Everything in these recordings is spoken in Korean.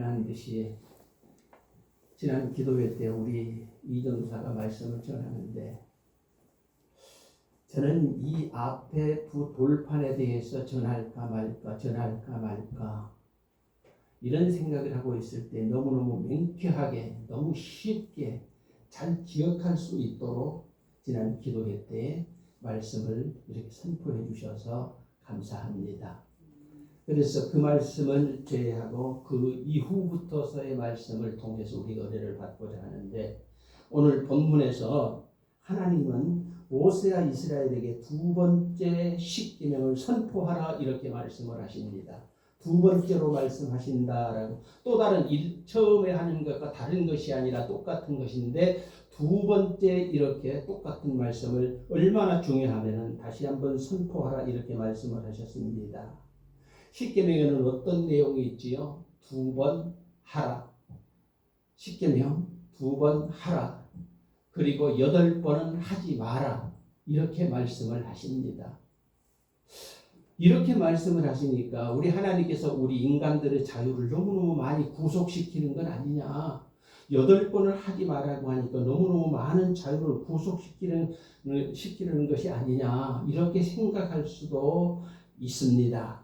한 듯이 지난 기도회 때 우리 이전사가 말씀을 전하는데, 저는 이 앞에 두 돌판에 대해서 전할까 말까 이런 생각을 하고 있을 때 너무너무 명쾌하게 너무 쉽게 잘 기억할 수 있도록 지난 기도회 때 말씀을 이렇게 선포해 주셔서 감사합니다. 그래서 그 말씀을 제외하고 그 이후부터서의 말씀을 통해서 우리가 은혜를 받고자 하는데, 오늘 본문에서 하나님은 모세와 이스라엘에게 두 번째 십계명을 선포하라 이렇게 말씀을 하십니다. 두 번째로 말씀하신다라고, 또 다른 처음에 하는 것과 다른 것이 아니라 똑같은 것인데 두 번째 이렇게 똑같은 말씀을 얼마나 중요하면은 다시 한번 선포하라 이렇게 말씀을 하셨습니다. 십계명에는 어떤 내용이 있지요? 두 번 하라. 십계명 두 번 하라. 그리고 8번은 하지 마라. 이렇게 말씀을 하십니다. 이렇게 말씀을 하시니까 우리 하나님께서 우리 인간들의 자유를 너무너무 많이 구속시키는 건 아니냐. 8번을 하지 말라고 하니까 너무너무 많은 자유를 구속시키는 것이 아니냐. 이렇게 생각할 수도 있습니다.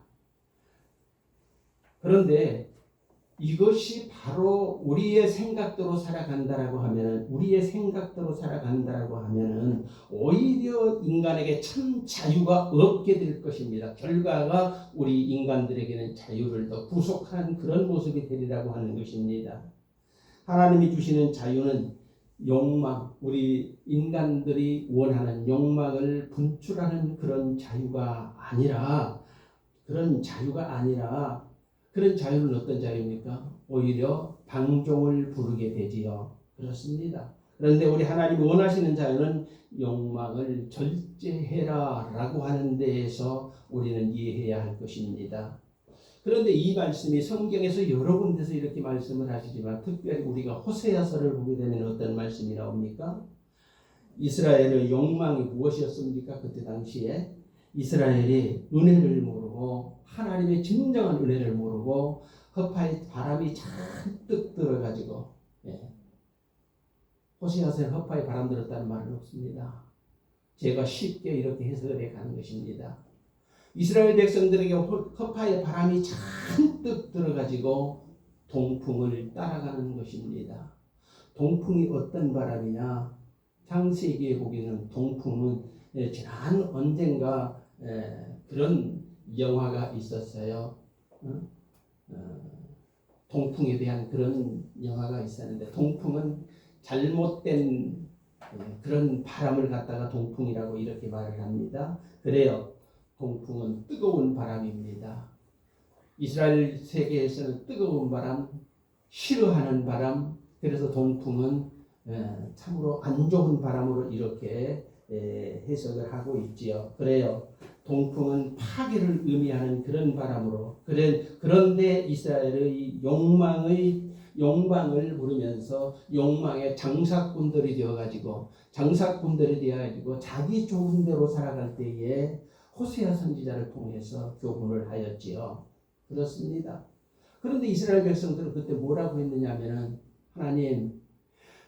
그런데 이것이 바로 우리의 생각대로 살아간다라고 하면은 오히려 인간에게 참 자유가 없게 될 것입니다. 결과가 우리 인간들에게는 자유를 더 구속한 그런 모습이 되리라고 하는 것입니다. 하나님이 주시는 자유는 욕망, 우리 인간들이 원하는 욕망을 분출하는 그런 자유가 아니라 그런 자유는 어떤 자유입니까? 오히려 방종을 부르게 되지요. 그렇습니다. 그런데 우리 하나님이 원하시는 자유는 욕망을 절제해라 라고 하는 데에서 우리는 이해해야 할 것입니다. 그런데 이 말씀이 성경에서 여러 군데서 이렇게 말씀을 하시지만, 특별히 우리가 호세아서를 보게 되면 어떤 말씀이 나옵니까? 이스라엘의 욕망이 무엇이었습니까? 그때 당시에 이스라엘이 은혜를 모르고 하나님의 진정한 은혜를 모르고 허파에 바람이 잔뜩 들어가지고, 호세아서에 허파에 바람 들었다는 말은 없습니다. 제가 쉽게 이렇게 해석을 해가는 것입니다. 이스라엘 백성들에게 허파에 바람이 잔뜩 들어가지고 동풍을 따라가는 것입니다. 동풍이 어떤 바람이냐? 창세기에 보기에는 동풍은 지난 언젠가 그런 영화가 있었어요. 동풍에 대한 그런 영화가 있었는데, 동풍은 잘못된 그런 바람을 갖다가 동풍이라고 이렇게 말을 합니다. 그래요. 동풍은 뜨거운 바람입니다. 이스라엘 세계에서는 뜨거운 바람, 싫어하는 바람, 그래서 동풍은 참으로 안 좋은 바람으로 이렇게 해석을 하고 있지요. 그래요. 동풍은 파괴를 의미하는 그런 바람으로, 그런데 이스라엘의 욕망을 부르면서 욕망의 장사꾼들이 되어가지고 자기 좋은 대로 살아갈 때에 호세아 선지자를 통해서 교훈을 하였지요. 그렇습니다. 그런데 이스라엘 백성들은 그때 뭐라고 했느냐 하면은, 하나님,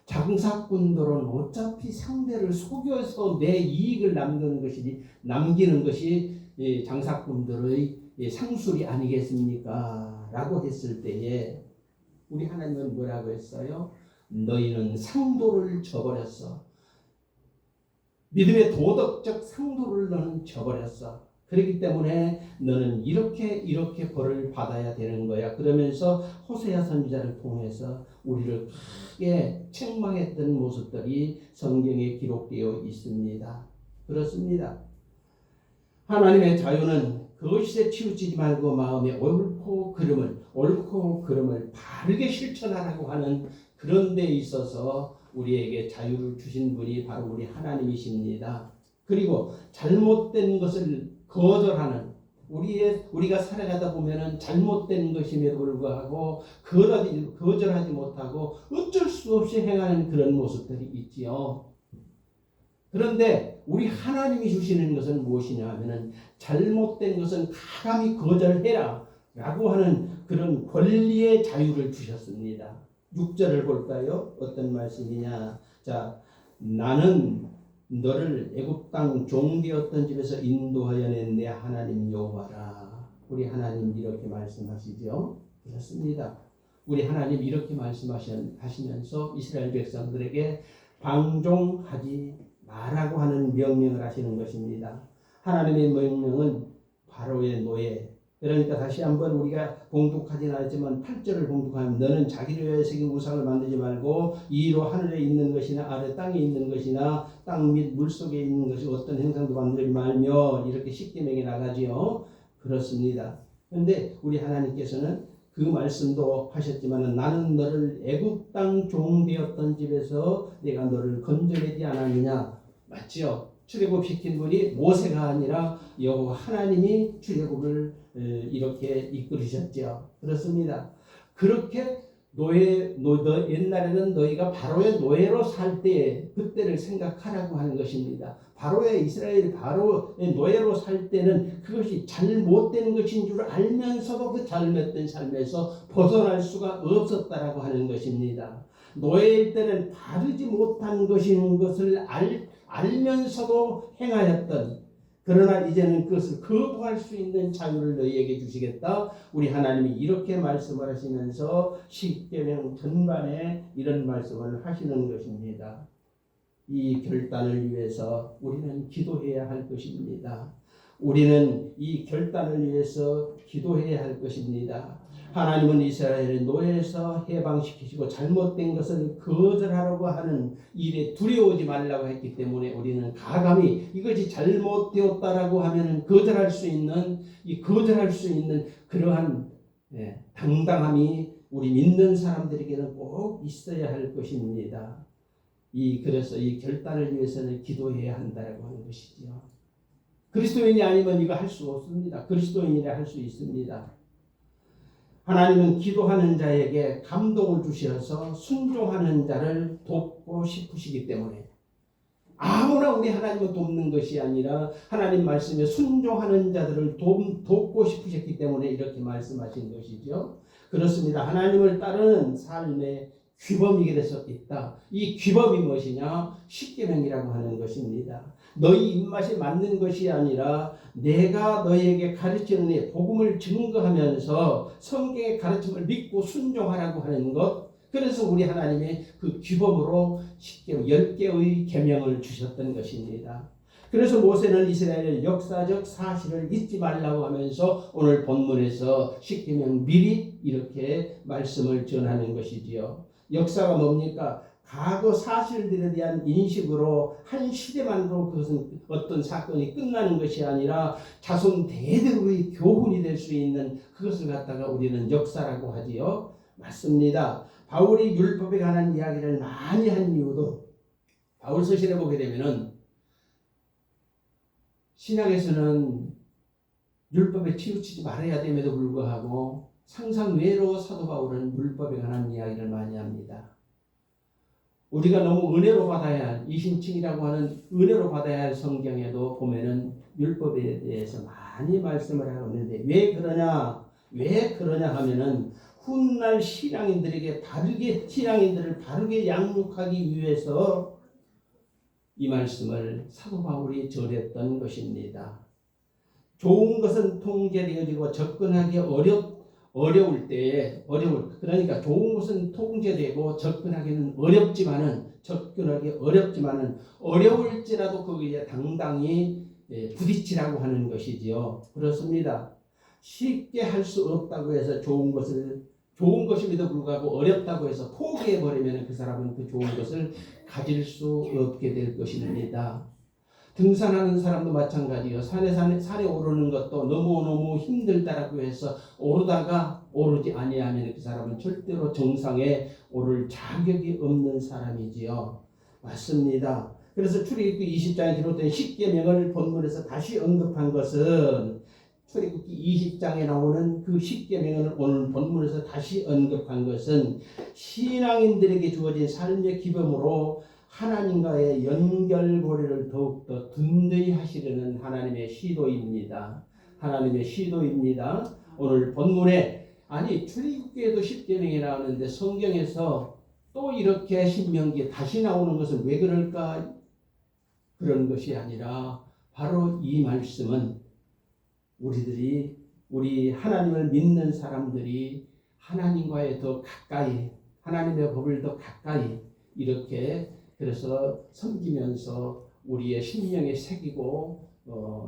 장사꾼들은 어차피 상대를 속여서 내 이익을 남기는 것이 장사꾼들의 상술이 아니겠습니까? 라고 했을 때에 우리 하나님은 뭐라고 했어요? 너희는 상도를 저버렸어. 믿음의 도덕적 상도를 너는 저버렸어. 그렇기 때문에 너는 이렇게 벌을 받아야 되는 거야. 그러면서 호세아 선지자를 통해서 우리를 크게 책망했던 모습들이 성경에 기록되어 있습니다. 그렇습니다. 하나님의 자유는 그것에 치우치지 말고 마음에 옳고 그름을 바르게 실천하라고 하는 그런 데 있어서 우리에게 자유를 주신 분이 바로 우리 하나님이십니다. 그리고 잘못된 것을 거절하는, 우리가 살아가다 보면은 잘못된 것임에도 불구하고 거절하지 못하고 어쩔 수 없이 행하는 그런 모습들이 있지요. 그런데 우리 하나님이 주시는 것은 무엇이냐 하면은, 잘못된 것은 가감히 거절해라 라고 하는 그런 권리의 자유를 주셨습니다. 6절을 볼까요? 어떤 말씀이냐. 자, 나는 너를 애굽 땅 종되었던 집에서 인도하여 낸 내 하나님 여호와라. 우리 하나님 이렇게 말씀하시죠. 그렇습니다. 우리 하나님 이렇게 말씀하시면서 이스라엘 백성들에게 방종하지 말라고 하는 명령을 하시는 것입니다. 하나님의 명령은 바로의 노예. 그러니까 다시 한번 우리가 봉독하지는 않았지만 8절을 봉독하면 너는 자기를 위하여 새긴 우상을 만들지 말고 이로 하늘에 있는 것이나 아래 땅에 있는 것이나 땅 및 물속에 있는 것이 어떤 형상도 만들지 말며 이렇게 십계명이 나가지요. 그렇습니다. 그런데 우리 하나님께서는 그 말씀도 하셨지만 나는 너를 애굽 땅 종되었던 집에서 내가 너를 건져내지 않았느냐. 맞지요? 출애굽시킨 분이 모세가 아니라 여호와 하나님이 출애굽을 이렇게 이끌으셨죠. 그렇습니다. 그렇게 옛날에는 너희가 바로의 노예로 살 때 그때를 생각하라고 하는 것입니다. 이스라엘이 바로의 노예로 살 때는 그것이 잘못된 것인 줄 알면서도 그 잘못된 삶에서 벗어날 수가 없었다라고 하는 것입니다. 노예일 때는 바르지 못한 것인 것을 알면서도 행하였던, 그러나 이제는 그것을 거부할 수 있는 자유를 너희에게 주시겠다. 우리 하나님이 이렇게 말씀을 하시면서 십계명 전반에 이런 말씀을 하시는 것입니다. 이 결단을 위해서 우리는 기도해야 할 것입니다. 우리는 이 결단을 위해서 기도해야 할 것입니다. 하나님은 이스라엘을 노예에서 해방시키시고 잘못된 것을 거절하려고 하는 일에 두려워하지 말라고 했기 때문에 우리는 가감히 이것이 잘못되었다라고 하면 거절할 수 있는 그러한 당당함이 우리 믿는 사람들에게는 꼭 있어야 할 것입니다. 그래서 이 결단을 위해서는 기도해야 한다라고 하는 것이지요. 그리스도인이 아니면 이거 할 수 없습니다. 그리스도인이라 할 수 있습니다. 하나님은 기도하는 자에게 감동을 주셔서 순종하는 자를 돕고 싶으시기 때문에 아무나 우리 하나님은 돕는 것이 아니라 하나님 말씀에 순종하는 자들을 돕고 싶으셨기 때문에 이렇게 말씀하신 것이죠. 그렇습니다. 하나님을 따르는 삶의 규범이 그래서 있다. 이 규범이 무엇이냐? 십계명이라고 하는 것입니다. 너희 입맛에 맞는 것이 아니라 내가 너희에게 가르치는 이 복음을 증거하면서 성경의 가르침을 믿고 순종하라고 하는 것. 그래서 우리 하나님의 그 규범으로 10개의 계명을 주셨던 것입니다. 그래서 모세는 이스라엘의 역사적 사실을 잊지 말라고 하면서 오늘 본문에서 십계명 미리 이렇게 말씀을 전하는 것이지요. 역사가 뭡니까? 과거 사실들에 대한 인식으로 한 시대만으로 그것은 어떤 사건이 끝나는 것이 아니라 자손 대대로의 교훈이 될 수 있는 그것을 갖다가 우리는 역사라고 하지요. 맞습니다. 바울이 율법에 관한 이야기를 많이 한 이유도 바울 서신에 보게 되면은 신약에서는 율법에 치우치지 말아야 됨에도 불구하고 상상 외로 사도 바울은 율법에 관한 이야기를 많이 합니다. 우리가 너무 은혜로 받아야 할 이신칭이라고 하는 은혜로 받아야 할 성경에도 보면은 율법에 대해서 많이 말씀을 하고 있는데 왜 그러냐 하면은 훗날 신앙인들을 바르게 양육하기 위해서 이 말씀을 사도 바울이 전했던 것입니다. 좋은 것은 통제되어지고 접근하기 어려울 때에 그러니까 좋은 것은 통제되고 접근하기 어렵지만은 어려울지라도 거기에 당당히 부딪히라고 하는 것이지요. 그렇습니다. 쉽게 할 수 없다고 해서 좋은 것임에도 불구하고 어렵다고 해서 포기해 버리면 그 사람은 그 좋은 것을 가질 수 없게 될 것입니다. 등산하는 사람도 마찬가지예요. 산에 오르는 것도 너무 힘들다라고 해서 오르지 아니하면 그 사람은 절대로 정상에 오를 자격이 없는 사람이지요. 맞습니다. 그래서 출애굽기 20장에 기록된 십계명을 본문에서 다시 언급한 것은 출애굽기 20장에 나오는 그 십계명을 오늘 본문에서 다시 언급한 것은 신앙인들에게 주어진 삶의 기범으로 하나님과의 연결고리를 더욱더 든든히 하시려는 하나님의 시도입니다. 오늘 본문에 아니 출애굽기에도 10계명이 나오는데 성경에서 또 이렇게 신명기에 다시 나오는 것은 왜 그럴까? 그런 것이 아니라 바로 이 말씀은 우리 하나님을 믿는 사람들이 하나님과의 더 가까이, 하나님의 법을 더 가까이 이렇게 그래서 섬기면서 우리의 심령에 새기고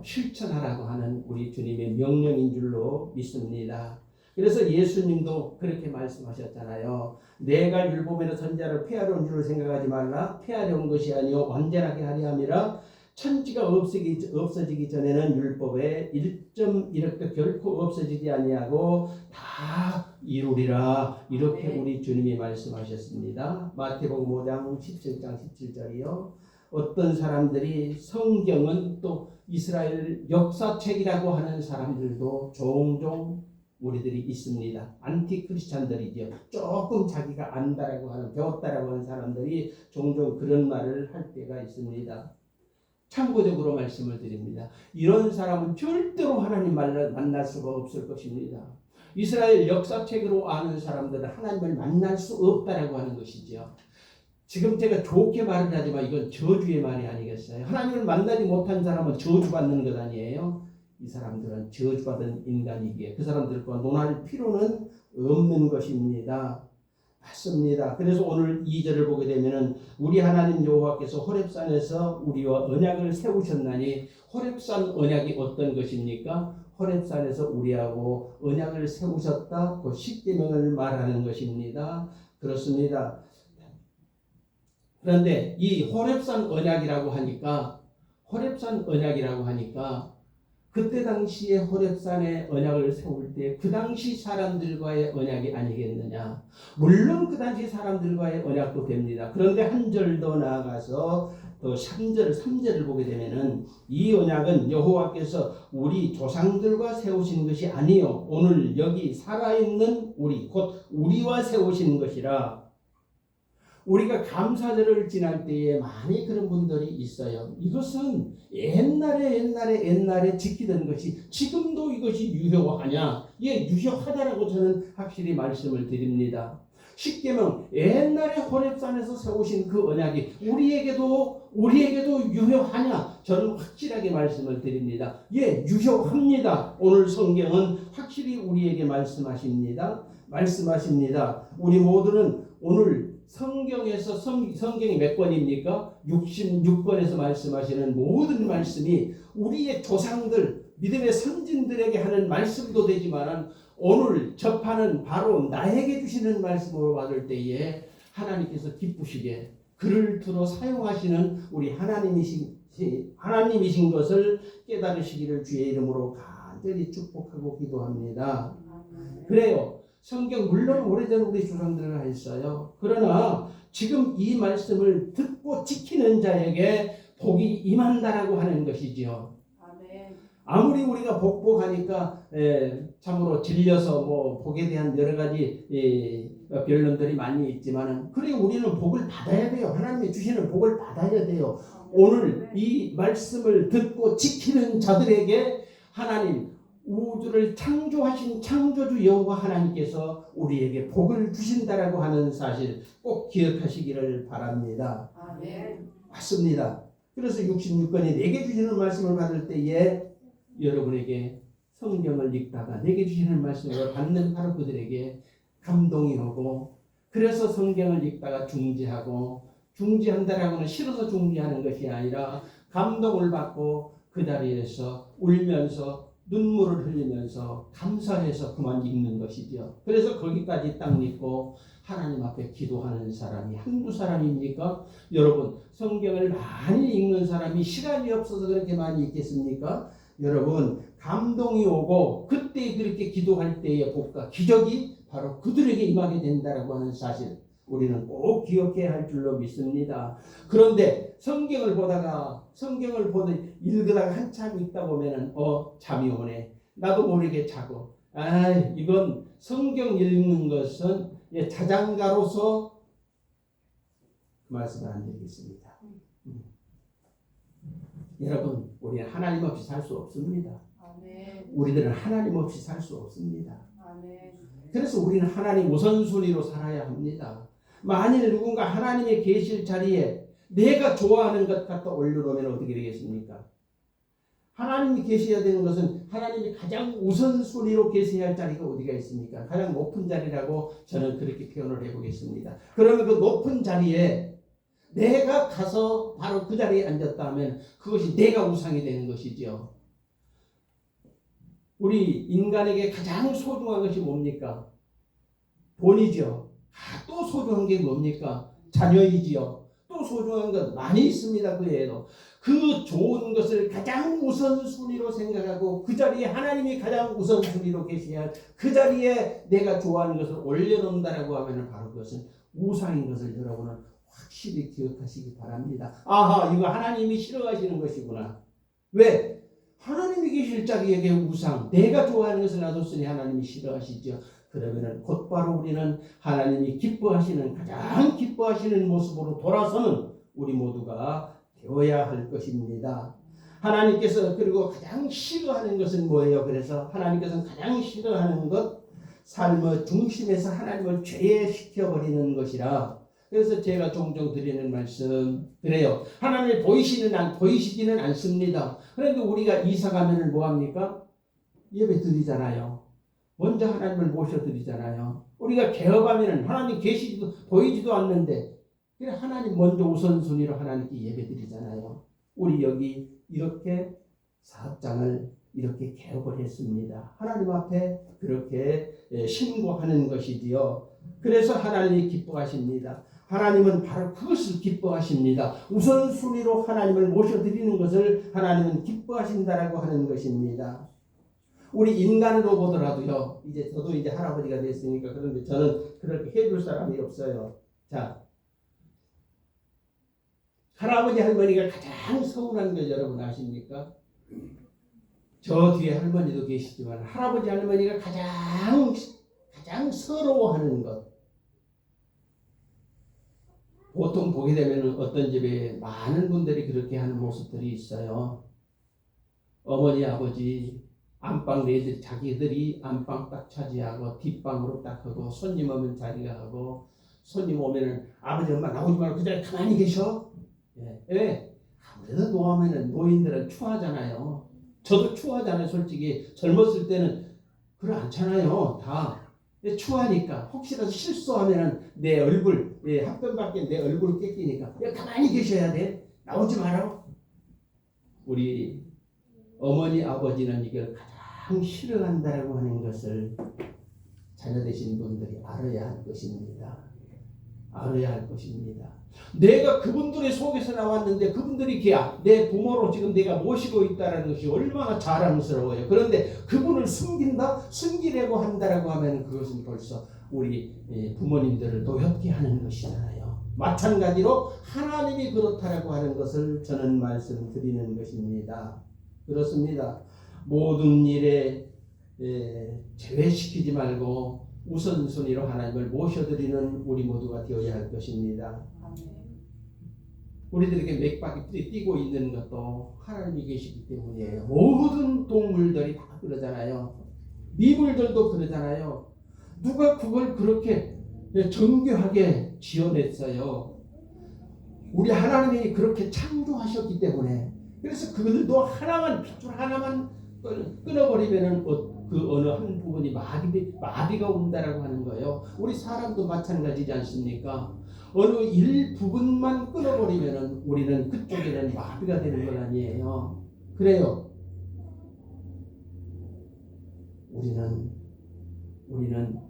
실천하라고 하는 우리 주님의 명령인 줄로 믿습니다. 그래서 예수님도 그렇게 말씀하셨잖아요. 내가 율법에는 선자를 폐하러 온 줄로 생각하지 말라. 폐하려 온 것이 아니요 완전하게 하려 함이라. 천지가 없어지기 전에는 율법에 1점 이렇게 결코 없어지지 아니하고 다 이루리라. 이렇게 우리 주님이 말씀하셨습니다. 마태복음 5장 17장 17절이요. 어떤 사람들이 성경은 또 이스라엘 역사책이라고 하는 사람들도 종종 우리들이 있습니다. 안티크리스찬들이죠. 조금 자기가 안다라고 하는 배웠다라고 하는 사람들이 종종 그런 말을 할 때가 있습니다. 참고적으로 말씀을 드립니다. 이런 사람은 절대로 하나님 만날 수가 없을 것입니다. 이스라엘 역사책으로 아는 사람들은 하나님을 만날 수 없다라고 하는 것이죠. 지금 제가 좋게 말을 하지만 이건 저주의 말이 아니겠어요? 하나님을 만나지 못한 사람은 저주받는 것 아니에요? 이 사람들은 저주받은 인간이기에 그 사람들과 논할 필요는 없는 것입니다. 맞습니다. 그래서 오늘 2절을 보게 되면은 우리 하나님 여호와께서 호렙산에서 우리와 언약을 세우셨나니 호렙산 언약이 어떤 것입니까? 호렙산에서 우리하고 언약을 세우셨다. 그 십계명을 말하는 것입니다. 그렇습니다. 그런데 이 호렙산 언약이라고 하니까 그때 당시에 호렙산의 언약을 세울 때 그 당시 사람들과의 언약이 아니겠느냐. 물론 그 당시 사람들과의 언약도 됩니다. 그런데 한 절 더 나아가서 또 3절을 보게 되면은 이 언약은 여호와께서 우리 조상들과 세우신 것이 아니요 오늘 여기 살아있는 우리 곧 우리와 세우신 것이라. 우리가 감사절을 지날 때에 많이 그런 분들이 있어요. 이것은 옛날에 지키던 것이 지금도 이것이 유효하냐? 예, 유효하다라고 저는 확실히 말씀을 드립니다. 십계명 옛날에 호렙산에서 세우신 그 언약이 우리에게도 유효하냐? 저는 확실하게 말씀을 드립니다. 예, 유효합니다. 오늘 성경은 확실히 우리에게 말씀하십니다. 우리 모두는 오늘 성경에서 성경이 몇 권입니까? 66권에서 말씀하시는 모든 말씀이 우리의 조상들, 믿음의 선진들에게 하는 말씀도 되지만 오늘 접하는 바로 나에게 주시는 말씀으로 받을 때에 하나님께서 기쁘시게 그를 들어 사용하시는 우리 하나님이신 것을 깨달으시기를 주의 이름으로 간절히 축복하고 기도합니다. 그래요. 성경 물론 오래전 우리 조상들을 했어요. 그러나 지금 이 말씀을 듣고 지키는 자에게 복이 임한다라고 하는 것이지요. 아멘. 아무리 우리가 복하니까 참으로 질려서 뭐 복에 대한 여러 가지 변론들이 많이 있지만은 그래 우리는 복을 받아야 돼요. 하나님이 주시는 복을 받아야 돼요. 오늘 이 말씀을 듣고 지키는 자들에게 하나님 우주를 창조하신 창조주 여호와 하나님께서 우리에게 복을 주신다라고 하는 사실 꼭 기억하시기를 바랍니다. 아멘. 맞습니다. 그래서 66권이 내게 주시는 말씀을 받을 때에 여러분에게 성경을 읽다가 내게 주시는 말씀을 받는 바로 그들에게 감동이 오고 그래서 성경을 읽다가 중지한다라고는 싫어서 중지하는 것이 아니라 감동을 받고 그 자리에서 울면서 눈물을 흘리면서 감사해서 그만 읽는 것이죠. 그래서 거기까지 딱 읽고 하나님 앞에 기도하는 사람이 한두 사람입니까? 여러분 성경을 많이 읽는 사람이 시간이 없어서 그렇게 많이 읽겠습니까? 여러분 감동이 오고 그때 그렇게 기도할 때의 복과 기적이 바로 그들에게 임하게 된다라고 하는 사실 우리는 꼭 기억해야 할 줄로 믿습니다. 그런데 성경을 보다가 읽으다가 한참 읽다 보면은 잠이 오네. 나도 모르게 자고. 이건 성경 읽는 것은 자장가로서 그 말씀을 안 드리겠습니다. 여러분, 우리는 하나님 없이 살 수 없습니다. 아멘. 우리들은 하나님 없이 살 수 없습니다. 아멘. 그래서 우리는 하나님 우선순위로 살아야 합니다. 만일 누군가 하나님의 계실 자리에 내가 좋아하는 것 갖다 올려놓으면 어떻게 되겠습니까? 하나님이 계셔야 되는 것은 하나님이 가장 우선순위로 계셔야 할 자리가 어디가 있습니까? 가장 높은 자리라고 저는 그렇게 표현을 해보겠습니다. 그러면 그 높은 자리에 내가 가서 바로 그 자리에 앉았다 하면 그것이 내가 우상이 되는 것이죠. 우리 인간에게 가장 소중한 것이 뭡니까? 돈이죠. 또 소중한 게 뭡니까? 자녀이지요. 또 소중한 것 많이 있습니다. 그 외에도. 그 좋은 것을 가장 우선순위로 생각하고 그 자리에 하나님이 가장 우선순위로 계셔야 할 그 자리에 내가 좋아하는 것을 올려놓는다라고 하면 바로 그것은 우상인 것을 여러분은 확실히 기억하시기 바랍니다. 아하, 이거 하나님이 싫어하시는 것이구나. 왜? 하나님이 계실 자리에 우상, 내가 좋아하는 것을 놔뒀으니 하나님이 싫어하시죠. 그러면은 곧바로 우리는 하나님이 기뻐하시는 가장 기뻐하시는 모습으로 돌아서는 우리 모두가 되어야 할 것입니다. 하나님께서 그리고 가장 싫어하는 것은 뭐예요? 그래서 하나님께서는 가장 싫어하는 것, 삶의 중심에서 하나님을 죄시켜버리는 것이라. 그래서 제가 종종 드리는 말씀 그래요. 하나님이 보이시지는 않습니다. 그런데 우리가 이사 가면은 뭐 합니까? 예배 드리잖아요. 먼저 하나님을 모셔드리잖아요. 우리가 개업하면은 하나님 계시지도 보이지도 않는데 그래 하나님 먼저 우선순위로 하나님께 예배드리잖아요. 우리 여기 이렇게 사업장을 이렇게 개업을 했습니다. 하나님 앞에 그렇게 신고하는 것이지요. 그래서 하나님이 기뻐하십니다. 하나님은 바로 그것을 기뻐하십니다. 우선순위로 하나님을 모셔드리는 것을 하나님은 기뻐하신다라고 하는 것입니다. 우리 인간으로 보더라도요. 이제 저도 이제 할아버지가 됐으니까 그런데 저는 그렇게 해줄 사람이 없어요. 자, 할아버지 할머니가 가장 서운한 걸 여러분 아십니까? 저 뒤에 할머니도 계시지만 할아버지 할머니가 가장 서러워하는 것. 보통 보게 되면 어떤 집에 많은 분들이 그렇게 하는 모습들이 있어요. 어머니 아버지 안방 내들 자기들이 안방 딱 차지하고 뒷방으로 딱 하고 손님 오면 자기가 하고 손님 오면은 아버지 엄마 나오지 말고 그 자리에 가만히 계셔. 예. 아무래도 노인들은 추하잖아요. 저도 추하잖아요. 솔직히 젊었을 때는 그래 않잖아요. 다 추하니까 혹시라도 실수하면은 내 얼굴 학병 밖에 내 얼굴 뺏기니까 가만히 계셔야 돼. 나오지 마라. 우리 어머니 아버지는 이걸 가장 싫어한다라고 하는 것을 자녀 되신 분들이 알아야 할 것입니다. 알아야 할 것입니다. 내가 그분들의 속에서 나왔는데 그분들이 내 부모로 지금 내가 모시고 있다는 것이 얼마나 자랑스러워요. 그런데 그분을 숨기려고 한다라고 하면 그것은 벌써 우리 부모님들을 노엽게 하는 것이잖아요. 마찬가지로 하나님이 그렇다라고 하는 것을 저는 말씀드리는 것입니다. 그렇습니다. 모든 일에 제외시키지 말고 우선순위로 하나님을 모셔드리는 우리 모두가 되어야 할 것입니다. 우리들에게 맥박이 뛰고 있는 것도 하나님이 계시기 때문이에요. 모든 동물들이 다 그러잖아요. 미물들도 그러잖아요. 누가 그걸 그렇게 정교하게 지어냈어요. 우리 하나님이 그렇게 창조하셨기 때문에. 그래서 그들도 핏줄 하나만 끊어버리면은 그 어느 한 부분이 마비가 온다라고 하는 거예요. 우리 사람도 마찬가지지 않습니까? 어느 일부분만 끊어버리면은 우리는 그쪽에는 마비가 되는 건 아니에요. 그래요. 우리는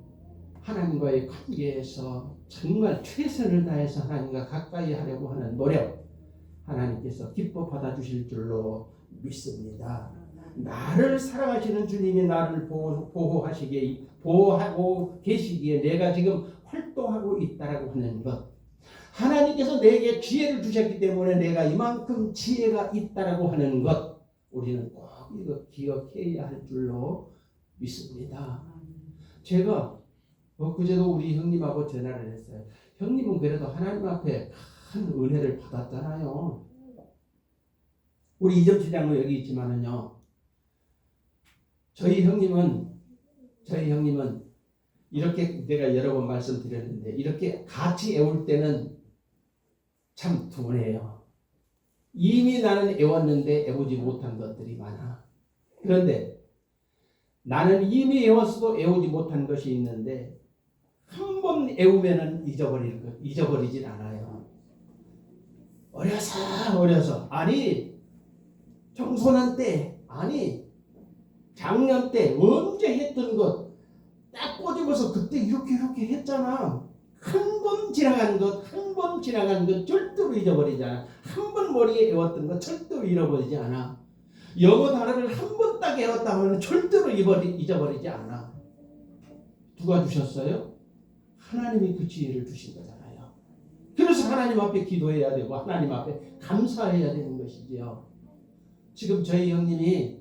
하나님과의 관계에서 정말 최선을 다해서 하나님과 가까이 하려고 하는 노력, 하나님께서 기뻐 받아주실 줄로 믿습니다. 나를 사랑하시는 주님이 나를 보호하고 계시기에 내가 지금 활동하고 있다라고 하는 것, 하나님께서 내게 지혜를 주셨기 때문에 내가 이만큼 지혜가 있다라고 하는 것, 우리는 꼭 이거 기억해야 할 줄로 믿습니다. 제가 그제도 우리 형님하고 전화를 했어요. 형님은 그래도 하나님 앞에 큰 은혜를 받았잖아요. 우리 이점시장도 여기 있지만은요. 저희 형님은 이렇게 내가 여러 번 말씀드렸는데 이렇게 같이 애울 때는 참 둔해요. 이미 나는 애웠는데 애우지 못한 것들이 많아. 그런데 나는 이미 애웠어도 애우지 못한 것이 있는데 한 번 애우면은 잊어버리진 않아요. 어려서 아니 청소년 때 아니 작년 때 언제 했던 것 딱 꼬집어서 그때 이렇게 했잖아. 한 번 지나간 것 절대로 잊어버리지 않아. 한 번 머리에 애웠던 것 절대로 잃어버리지 않아. 영어 단어를 한 번 딱 외웠다 하면 절대로 잊어버리지 않아. 누가 주셨어요? 하나님이 그 지혜를 주신 거잖아요. 그래서 하나님 앞에 기도해야 되고 하나님 앞에 감사해야 되는 것이지요. 지금 저희 형님이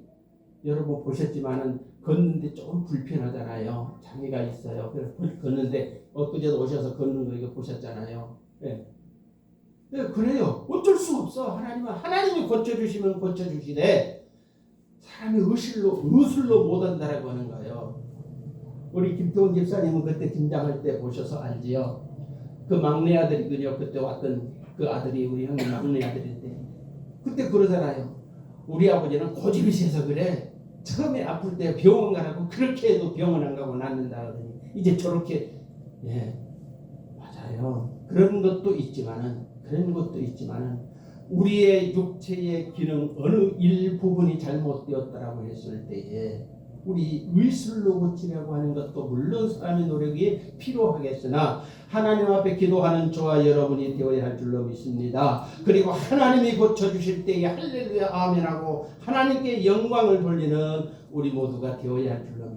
여러분 보셨지만은 걷는데 조금 불편하잖아요. 장애가 있어요. 그래서 걷는데 엊그제도 오셔서 걷는 거 이거 보셨잖아요. 네. 네, 그래요. 어쩔 수 없어. 하나님이 고쳐주시면 고쳐주시되 사람이 의술로 못한다라고 하는 거예요. 우리 김태훈 집사님은 그때 김장할 때 보셔서 알지요. 그 막내 아들이군요. 그때 왔던 그 아들이 우리 형님 막내 아들인데 그때 그러잖아요. 우리 아버지는 고집이 세서 그래. 처음에 아플 때 병원 가라고 그렇게 해도 병원 안 가고 낫는다 그러더니 이제 저렇게 맞아요. 그런 것도 있지만은 우리의 육체의 기능 어느 일부분이 잘못되었다라고 했을 때에 우리 의술로 고치려고 하는 것도 물론 사람의 노력이 필요하겠으나 하나님 앞에 기도하는 저와 여러분이 되어야 할 줄로 믿습니다. 그리고 하나님이 고쳐주실 때에 할렐루야 아멘하고 하나님께 영광을 돌리는 우리 모두가 되어야 할 줄로 믿습니다.